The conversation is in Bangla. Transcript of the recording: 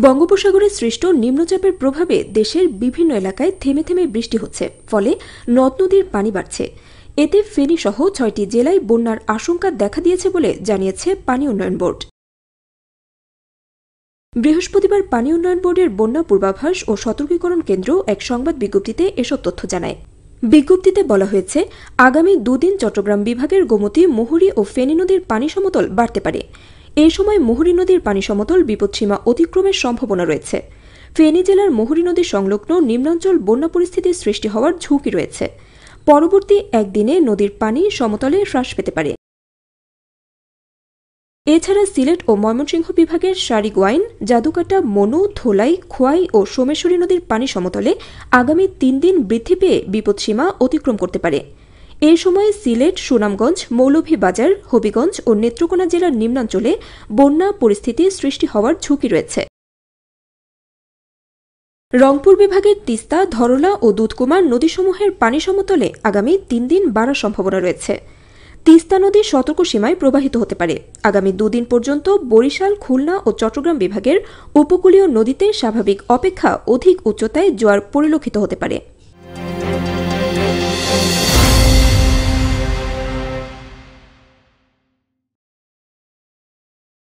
বঙ্গোপসাগরে সৃষ্ট নিম্নচাপের প্রভাবে দেশের বিভিন্ন এলাকায় থেমে থেমে বৃষ্টি হচ্ছে, ফলে নদ নদীর পানি বাড়ছে। এতে ফেনী সহ ৬টি জেলায় বন্যার আশঙ্কা দেখা দিয়েছে বলে জানিয়েছে পানি উন্নয়ন বোর্ড। বৃহস্পতিবার পানি উন্নয়ন বোর্ডের বন্যা পূর্বাভাস ও সতর্কীকরণ কেন্দ্র এক সংবাদ বিজ্ঞপ্তিতে এসব তথ্য জানায়। বিজ্ঞপ্তিতে বলা হয়েছে, আগামী দুদিন চট্টগ্রাম বিভাগের গোমতী, মুহুরী ও ফেনী নদীর পানি সমতল বাড়তে পারে। এই সময় মুহুরী নদীর পানি সমতল বিপদসীমা অতিক্রমের সম্ভাবনা রয়েছে। ফেনী জেলার মুহুরী নদী সংলগ্ন নিম্নাঞ্চল বন্যা পরিস্থিতির সৃষ্টি হওয়ার ঝুঁকি রয়েছে। পরবর্তী একদিনে নদীর পানি সমতলে হ্রাস পেতে পারে। এছাড়া সিলেট ও ময়মনসিংহ বিভাগের সারিগোয়াইন, জাদুকাটা, মনু, ধোলাই, খোয়াই ও সোমেশ্বরী নদীর পানি সমতলে আগামী ৩ দিন বৃদ্ধি পেয়ে বিপদসীমা অতিক্রম করতে পারে। এই সময় সিলেট, সুনামগঞ্জ, মৌলভীবাজার, হবিগঞ্জ ও নেত্রকোনা জেলার নিম্নাঞ্চলে বন্যা পরিস্থিতি সৃষ্টি হওয়ার ঝুঁকি রয়েছে। রংপুর বিভাগের তিস্তা, ধরলা ও দুধকুমার নদীসমূহের পানি সমতলে আগামী ৩ দিন বাড়ার সম্ভাবনা রয়েছে। তিস্তা নদী সতর্ক সীমায় প্রবাহিত হতে পারে। আগামী ২ দিন পর্যন্ত বরিশাল, খুলনা ও চট্টগ্রাম বিভাগের উপকূলীয় নদীতে স্বাভাবিক অপেক্ষা অধিক উচ্চতায় জোয়ার পরিলক্ষিত হতে পারে।